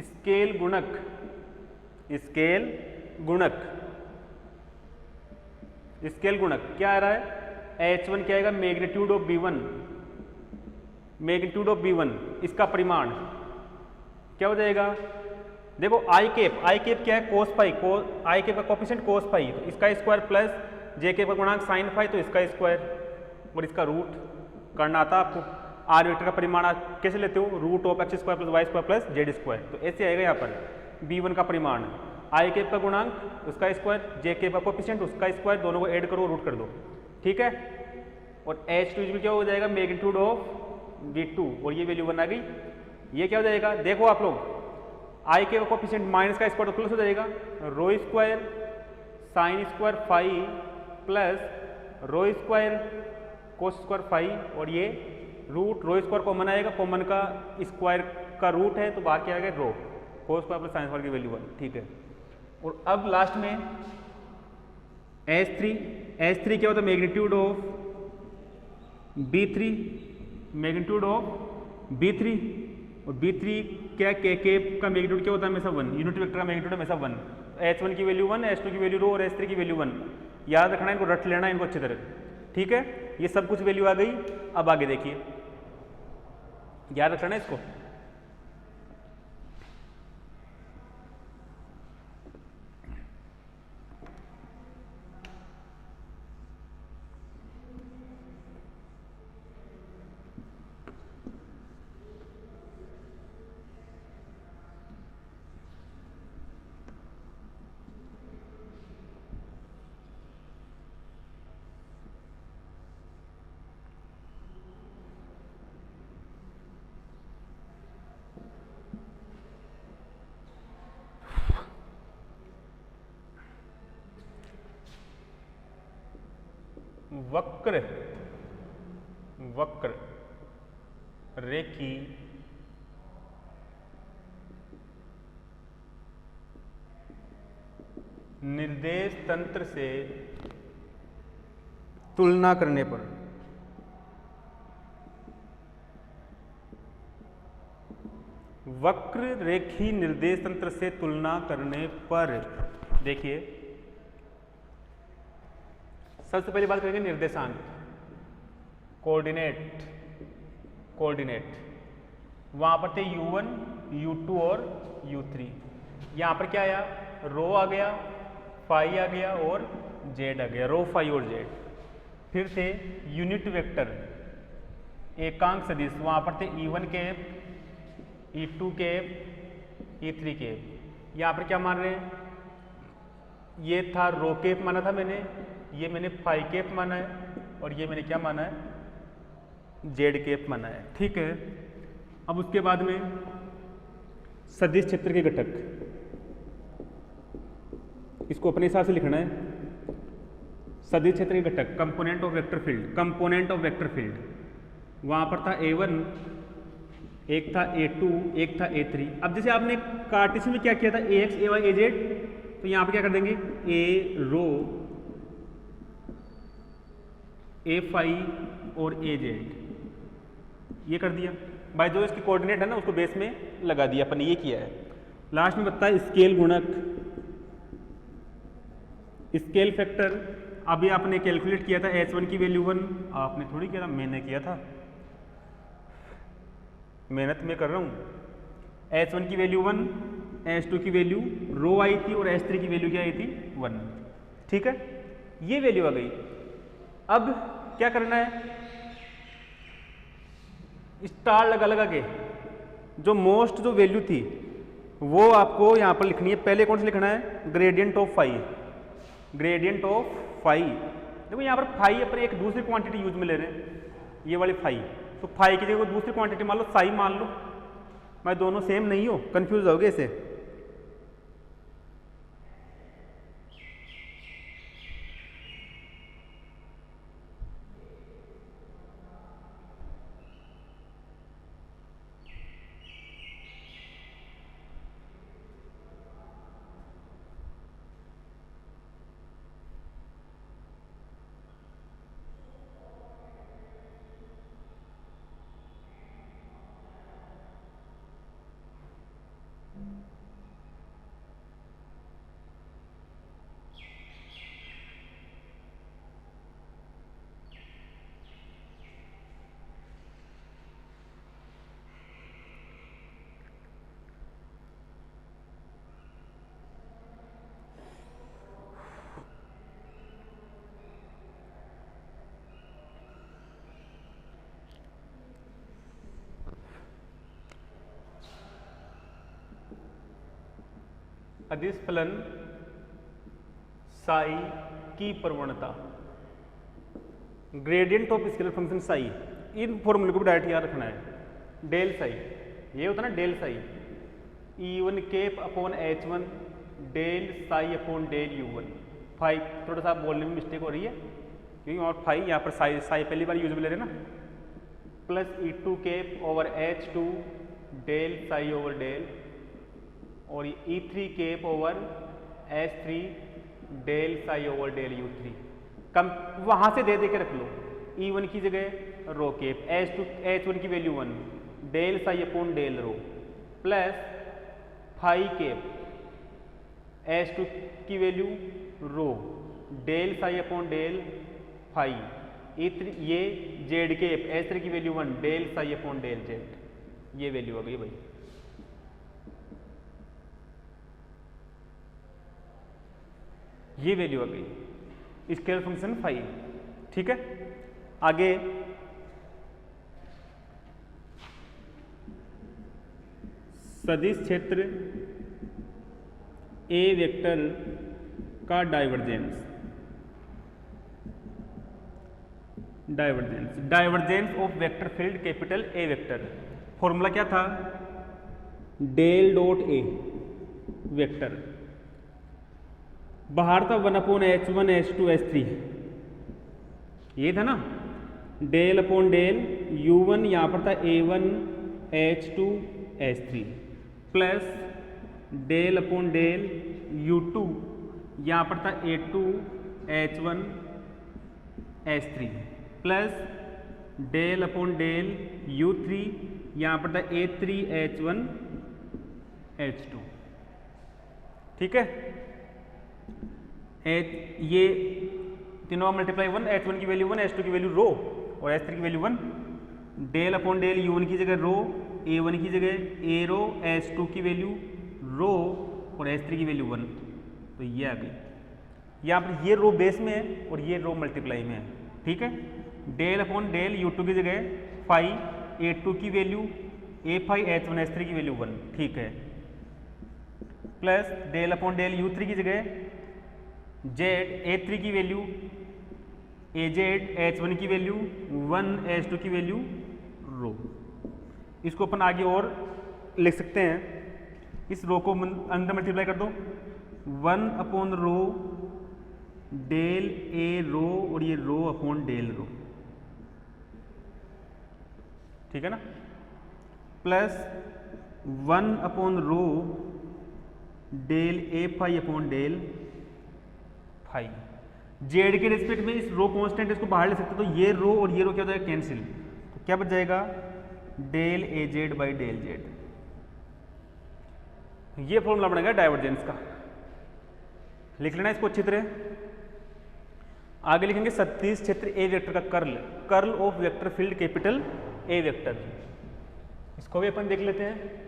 स्केल गुणक क्या आ रहा है H1 क्या आएगा मैग्नीट्यूड ऑफ B1, इसका परिमाण क्या हो जाएगा, देखो आई केप क्या है कोस फाई, आई केप का कोफिशिएंट कोस फाई, तो इसका स्क्वायर प्लस जे केप का गुणांक साइन फाई, तो इसका स्क्वायर और इसका रूट करना आता आपको। आर वेक्टर का परिमाण आप कैसे लेते हो, root of X square plus Y square plus Z square, तो ऐसे आएगा यहाँ पर B1 का परिमाण, आई केप का गुणांक उसका स्क्वायर, जे केप का कोफिशिएंट उसका स्क्वायर, दोनों को ऐड करो रूट कर दो, ठीक है। और H2 क्या हो जाएगा मैग्नीट्यूड ऑफ B2 और ये वैल्यू 1 आ गई। ये क्या हो जाएगा देखो आप लोग, आई के कोफिशिएंट माइनस का स्क्वायर तो प्लस हो जाएगा, rho square sine square phi plus rho square cos square phi, और ये रूट रो स्क्वायर कॉमन आएगा, कॉमन का स्क्वायर का रूट है तो बाहर क्या आएगा rho, cos square plus sine square की वैल्यू 1, ठीक है। और अब लास्ट में H3 क्या होता है मैग्नीट्यूड ऑफ B3 और B3 क्या के का मैग्नीट्यूड क्या होता है हमेशा 1, यूनिट वेक्टर का मैग्नीट्यूड हमेशा 1, H1 की वैल्यू 1, H2 की वैल्यू रो और H3 की वैल्यू 1, याद रखना है, इनको रट लेना है इनको अच्छी तरह, ठीक है। ये सब कुछ वैल्यू आ गई। अब आगे देखिए, याद रखना है इसको, वक्र रेखी निर्देश तंत्र से तुलना करने पर वक्र रेखी निर्देश तंत्र से तुलना करने पर देखिए सबसे पहली बात करेंगे निर्देशांक, कोऑर्डिनेट वहां पर थे U1 U2 और U3, यहां पर क्या आया रो आ गया, फाई आ गया और जेड आ गया, रो फाई और जेड। फिर थे यूनिट वेक्टर एकांक सदिश, वहां पर थे E1 cap, E2 cap, E3 cap. यहां पर क्या मान रहे हैं, ये था रो कैप माना था मैंने, ये मैंने फाई कैप माना है और ये मैंने क्या माना है जेड कैप माना है, ठीक है। अब उसके बाद में सदिश क्षेत्र के घटक, इसको अपने हिसाब से लिखना है। सदिश क्षेत्र के घटक कंपोनेंट ऑफ वेक्टर फील्ड, वहां पर था A1, एक था A2, एक था A3। अब जैसे आपने कार्टेशियन में क्या किया था AX AY AZ, तो यहां पर क्या कर देंगे A रो A फाई और AZ, ये कर दिया। भाई जो इसकी कोऑर्डिनेट है ना उसको बेस में लगा दिया अपन, ये किया है। लास्ट में बताया स्केल गुणक, स्केल फैक्टर अभी आपने कैलकुलेट किया था H1 की वैल्यू 1, आपने थोड़ी किया था, मैंने किया था, मेहनत में कर रहा हूं। H1 की वैल्यू 1, H2 की वैल्यू रो आई थी और H3 की वैल्यू क्या आई थी 1, ठीक है। ये वैल्यू आ गई। अब क्या करना है, स्टार लगा के जो मोस्ट जो वैल्यू थी वो आपको यहां पर लिखनी है। पहले कौन सा लिखना है ग्रेडियंट ऑफ फाई, देखो यहां पर फाई अपन एक दूसरी क्वांटिटी यूज में ले रहे हैं, ये वाली फाई, तो फाई की जगह दूसरी क्वांटिटी मान लो साई मान लो, मैं दोनों सेम नहीं हो, कंफ्यूज हो गए इसे। अदिश फलन साई की प्रवणता, gradient of scalar function psi, इन फॉर्मूले को भी डायरेक्ट याद रखना है। डेल साई, ये होता है ना del psi, E1 cap upon H1 del psi upon del U1। Phi थोड़ा सा बोलने में मिस्टेक हो रही है क्योंकि और फाई यहाँ पर साई साई पहली बार यूज ले रहे ना, plus E2 cap over H2 del psi over del, और E3 cap over H3 del psi over del U3। कम वहां से दे के रख लो, E1 की जगह रो केप, H1 की value 1 del psi upon del rho, plus phi cap H2 की value rho del psi upon del phi, E3 ये जेड केप H3 की value 1 del psi upon del Z, ये वैल्यू आ गई भाई। ये वैल्यू आ गई स्केलर फंक्शन फाई। ठीक है, आगे सदिश क्षेत्र ए वेक्टर का divergence, divergence of vector field capital A vector. Formula क्या था, डेल डॉट ए वेक्टर, बाहर था 1/H1 H2 H3, ये था ना, डेल अपॉन डेल U1 यहाँ पर था A1 H2 H3, plus del upon del U2 यहाँ पर था A2 H1 H3, plus del upon del U3 यहाँ पर था A3 H1 H2। ठीक है, ये तीनों मल्टीप्लाई 1, H1 की वैल्यू 1, H2 की वैल्यू रो और H3 की value 1, del upon del U1 की जगह रो, A1 की जगह ए रो, H2 की वैल्यू रो और H3 की वैल्यू 1। तो ये आ गई, यहाँ पर ये रो बेस में है और ये रो मल्टीप्लाई में है। ठीक है, डेल अपॉन डेल U2 की जगह फाई, A2 की वैल्यू ए फाई, H1 H3 की वैल्यू 1। ठीक है, plus del upon del U3 की जगह जेड A3 की वैल्यू ए जेड, H1 की वैल्यू 1, H2 की वैल्यू रो। इसको अपन आगे और लिख सकते हैं, इस रो को अंदर मल्टीप्लाई कर दो, 1 अपॉन रो डेल ए रो और ये रो अपॉन डेल रो। ठीक है ना, प्लस 1 अपॉन रो डेल ए phi upon del phi. Z के रिस्पेक्ट में इस रो कांस्टेंट इसको बाहर ले सकते, तो ये रो और ये रो क्या हो जाएगा, कैंसिल। तो क्या बच जाएगा, del A Z by del Z. ये फॉर्मूला बनेगा डाइवर्जेंस का, लिख लेना इसको अच्छी तरह। आगे लिखेंगे सदिश क्षेत्र ए वेक्टर का curl, curl of vector field capital A vector. इसको भी अपन देख लेते हैं।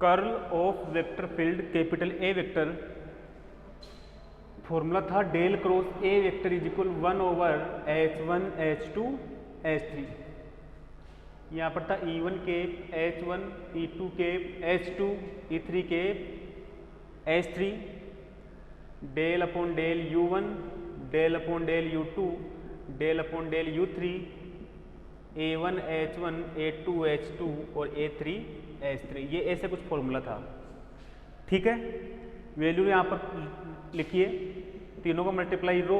Curl of vector field capital A vector, formula था del cross A vector is equal 1/H1 H2 H3। यहाँ पर था E1 cap H1 E2 cap H2 E3 cap H3, del upon del U1 del upon del U2 del upon del U3, A1 H1 A2 H2 और A3 H3। ये ऐसे कुछ formula था। ठीक है, वैल्यू यहाँ पर लिखिए, तीनों का मल्टीप्लाई रो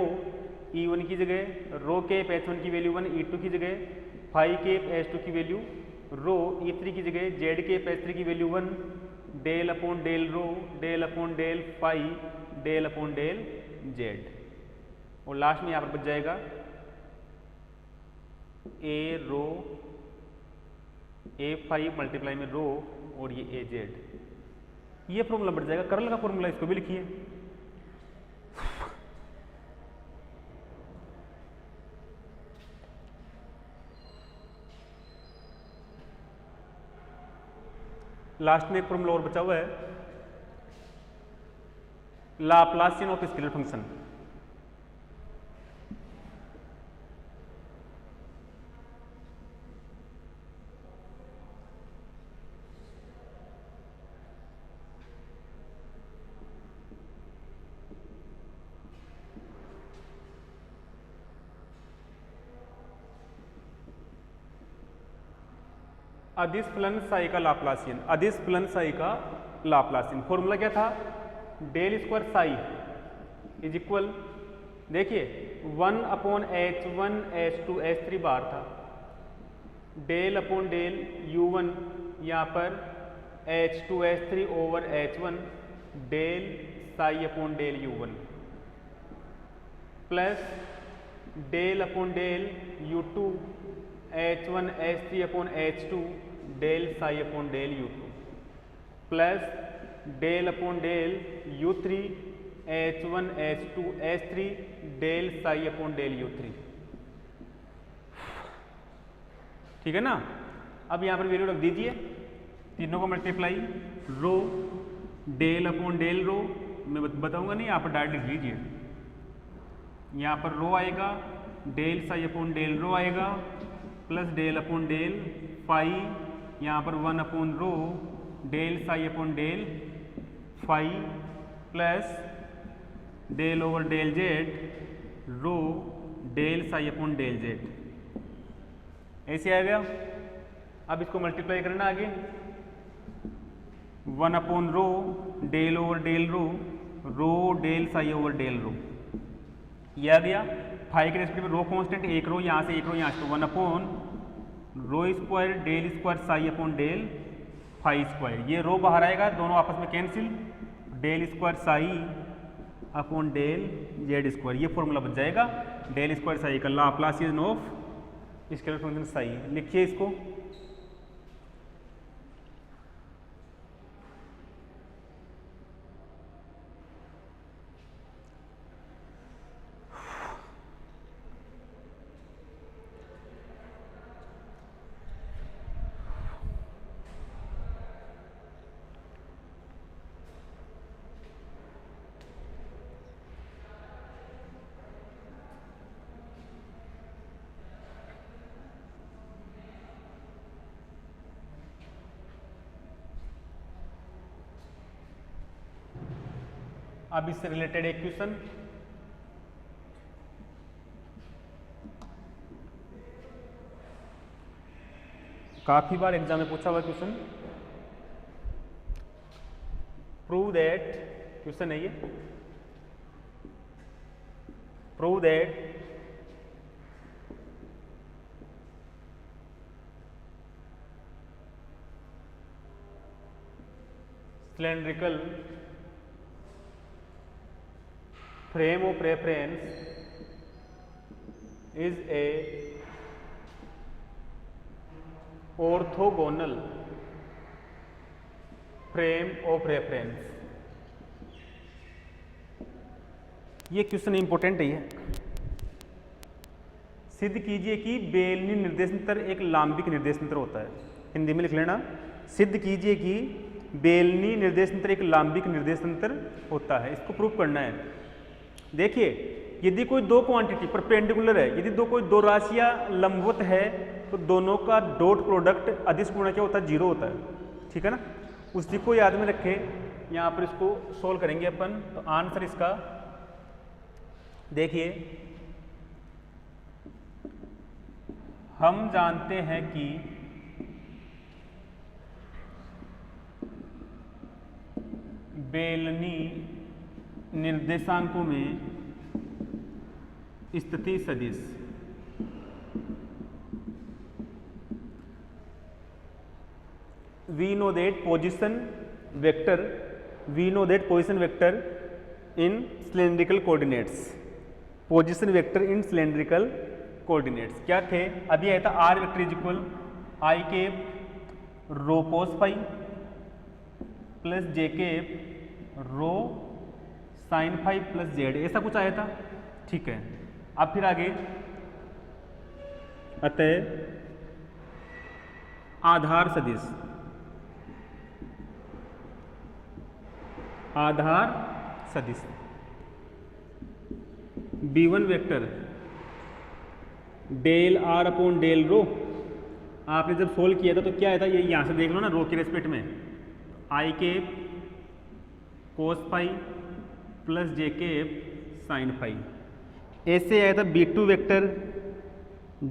E1 की जगह रो केप H1 की वैल्यू 1, E2 की जगह फाई केप H2 की वैल्यू रो, E3 की जगह जेड केप H3 की value 1, del upon del rho del upon del phi del upon del Z, और लास्ट में यहाँ पर बच जाएगा ए रो ए फाई मल्टीप्लाई में रो और ये ए जेड, ये फॉर्मूला बढ़ जाएगा। कर्ल का फॉर्मूला इसको भी लिखिए, लास्ट में एक फॉर्मूला और बचा हुआ है, लाप्लासियन ऑफ स्केलर फंक्शन। अदिश फलन साई का लाप्लासियन, अदिश फलन साई का लाप्लासियन फॉर्मूला क्या था, del square psi is equal, देखिए 1/H1 H2 H3 बार था, डेल अपॉन डेल U1 यहाँ पर H2 H3 over H1 del psi upon del U1 plus del upon del U2 H1 H3 upon H2 del psi upon del U2 plus del upon del U3 H1 H2 H3 del psi upon del U3। ठीक है ना, अब यहाँ पर value रख दीजिए, तीनों का मल्टीप्लाई रो डेल अपॉन डेल रो, मैं बताऊंगा नहीं, यहाँ पर डायरेक्ट लिख लीजिए, यहाँ पर रो आएगा del psi upon del rho आएगा plus del upon del phi, यहाँ पर 1 upon rho del psi upon del phi plus del over del Z rho del psi upon del Z, ऐसे आ गया। अब इसको मल्टीप्लाई करना आगे, 1 upon rho del over del rho del psi over del rho, ये आ गया। फाई के रेस्पेक्ट में रो कांस्टेंट, एक रो यहाँ से एक रो यहाँ से, 1 upon rho square del square psi upon del phi square, ये रो बाहर आएगा, दोनों आपस में cancel, del square psi upon del Z square, ये फॉर्मूला बच जाएगा डेल स्क्वायर साई का Laplacian of scalar function psi. लिखिए इसको, अब इससे रिलेटेड एक क्वेश्चन, काफी बार एग्जाम में पूछा हुआ क्वेश्चन, प्रूव दैट, क्वेश्चन है ये, prove that cylindrical frame of reference is a orthogonal frame of reference। ये क्वेश्चन इंपॉर्टेंट है। ये सिद्ध कीजिए कि बेलनी निर्देशांतर एक लांबिक निर्देशांतर होता है। हिंदी में लिख लेना, सिद्ध कीजिए कि बेलनी निर्देशांतर एक लांबिक निर्देशांतर होता है। इसको प्रूव करना है। देखिए, यदि कोई दो क्वांटिटी परपेंडिकुलर है, यदि कोई दो राशियां लंबवत है, तो दोनों का डॉट प्रोडक्ट अदिश गुणा क्या होता है, 0 होता है। ठीक है ना, उसी को याद में रखे। यहाँ पर इसको सोल्व करेंगे अपन। तो आंसर इसका देखिए, हम जानते हैं कि बेलनी निर्देशांकों में स्थिति सदिश we know that position vector in cylindrical coordinates, position vector in cylindrical coordinates क्या थे? अभी आया था R vector is equal I cap rho cos phi plus J cap rho sine phi plus Z, ऐसा कुछ आया था। ठीक है, अब फिर आगे अतः आधार सदिश, आधार सदिश B1 vector del R upon del rho, आपने जब सोल्व किया था तो क्या आया था, ये यहां से देख लो ना, रो के रेस्पेक्ट में I cap cos phi plus J cap sine phi. ऐसे आया था B2 vector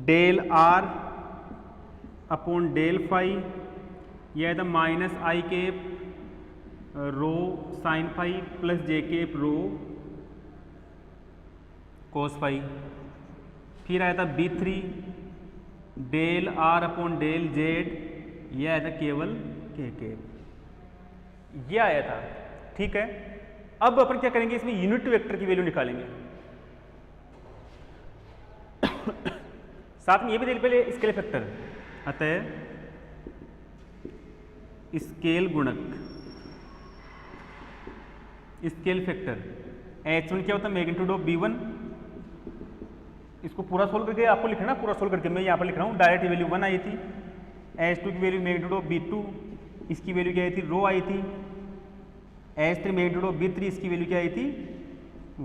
del R upon del phi, यह आया था minus I cap rho sine phi plus J cap rho cos phi. फिर आया था B3 del R upon del Z, यह आया था केवल के केप, यह आया था। ठीक है, अब अपन क्या करेंगे, इसमें यूनिट वेक्टर की वैल्यू निकालेंगे। साथ में ये भी देख पहले स्केल फैक्टर, अतः स्केल गुणक, स्केल फैक्टर H1 क्या होता है, मैग्नीट्यूड ऑफ B1। इसको पूरा सोल्व करके आपको लिखना, पूरा सोल्व करके मैं यहाँ पर लिख रहा हूँ। डायरेक्ट वैल्यू 1 आई थी, H2 की वैल्यू मैग्नीट्यूड ऑफ B2, इसकी वैल्यू क्या आई थी, रो आई थी। H3 मैग्नीट्यूड ऑफ B3, इसकी वैल्यू क्या आई थी,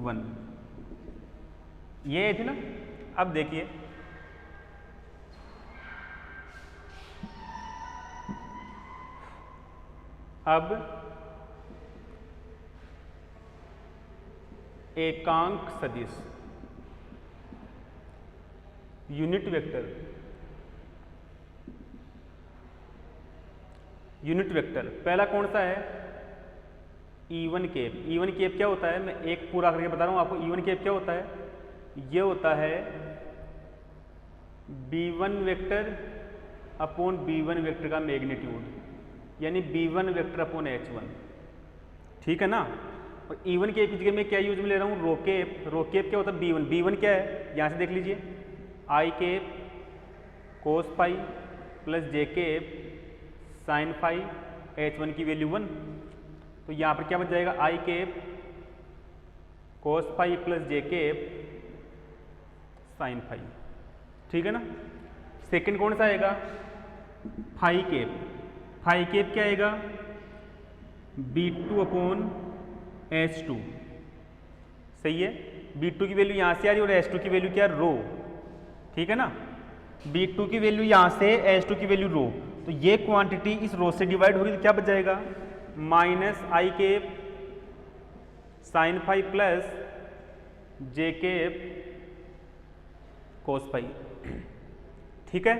1, ये आई थी ना। अब देखिए, अब एकांक सदिश यूनिट वेक्टर, यूनिट वेक्टर पहला कौन सा है, E1 केप। E1 केप क्या होता है, मैं एक पूरा करके बता रहा हूं आपको। E1 केप क्या होता है, ये होता है B1 vector upon B1 vector का मैग्नीट्यूड, यानी B1 वेक्टर अपॉन H1। ठीक है ना। और E1 केप की जगह मैं क्या यूज में ले रहा हूँ, रो केप। रो केप क्या होता है, B1। B1 क्या है, यहां से देख लीजिए, I cap cos phi plus J cap sine phi, H1 की वैल्यू 1। तो यहां पर क्या बच जाएगा, I cap cos phi plus J cap sine phi. ठीक है ना। सेकंड कौन सा आएगा, फाई केप। फाई केप क्या आएगा, B2 अपॉन H2। सही है, B2 की वैल्यू यहां से आ रही है और H2 की वैल्यू क्या, रो। ठीक है ना, B2 की वैल्यू यहां से, H2 की वैल्यू रो, तो ये क्वांटिटी इस रो से डिवाइड हो रही, तो क्या बच जाएगा, minus I cap sine phi plus J cap cos phi. ठीक है,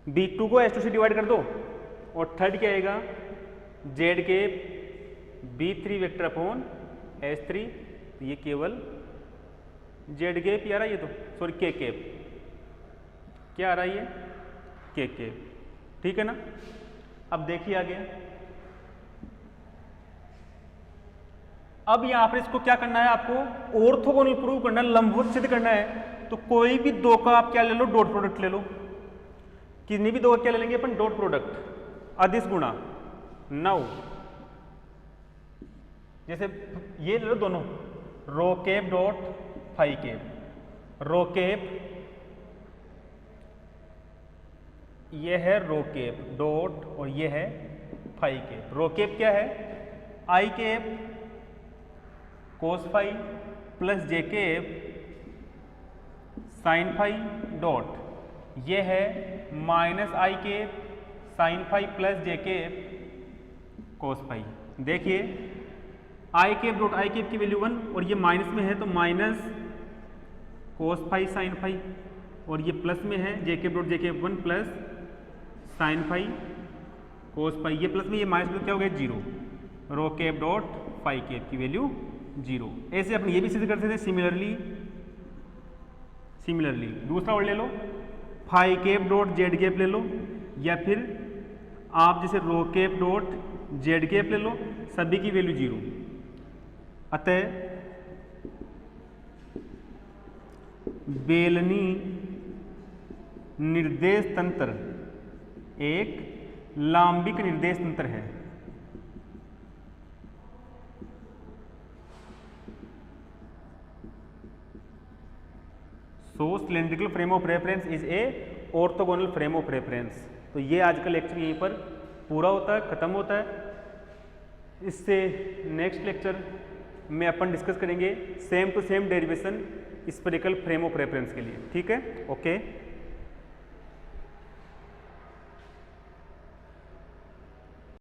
B2 को H2 से डिवाइड कर दो, और थर्ड क्या आएगा, Z cap B3 vector upon H3, ये केवल जेड केप ही आ रहा है, ये तो सॉरी के केप, क्या आ रहा है ये, के केप। ठीक है ना। अब देखिए आगे, अब यहां पर इसको क्या करना है, आपको ऑर्थोगोनल प्रूव करना है, लंबवत सिद्ध करना है। तो कोई भी दो का आप क्या ले लो, डॉट प्रोडक्ट ले लो। कितनी भी दो का क्या ले लेंगे अपन, डॉट प्रोडक्ट, अदिश गुणा 9। जैसे ये ले लो दोनों, रो केप डॉट फाई केप। रो केप ये है रो केप डॉट, और ये है फाई कैप। रो कैप क्या है? I cap cos phi plus J cap sine phi dot, ये है minus I cap sine phi plus J cap cos phi. देखिए I cap dot I cap की वैल्यू 1 और ये माइनस में है तो minus cos phi sine phi, और ये प्लस में है J cap dot J cap 1 plus sine phi cos phi, ये प्लस में ये माइनस में क्या हो गया 0। Rho cap dot phi cap की वैल्यू 0। ऐसे अपन ये भी सिद्ध कर सकते हैं। सिमिलरली दूसरा वर्ड ले लो, phi cap dot Z cap ले लो, या फिर आप जैसे rho cap dot Z cap ले लो, सभी की वैल्यू 0। अतः बेलनी निर्देश तंत्र एक लांबिक निर्देश तंत्र है। So cylindrical frame of reference is a orthogonal frame of reference. तो ये आज का लेक्चर यहीं पर पूरा होता है, खत्म होता है। इससे नेक्स्ट लेक्चर में अपन डिस्कस करेंगे same to same derivation spherical frame of reference के लिए। ठीक है, ओके।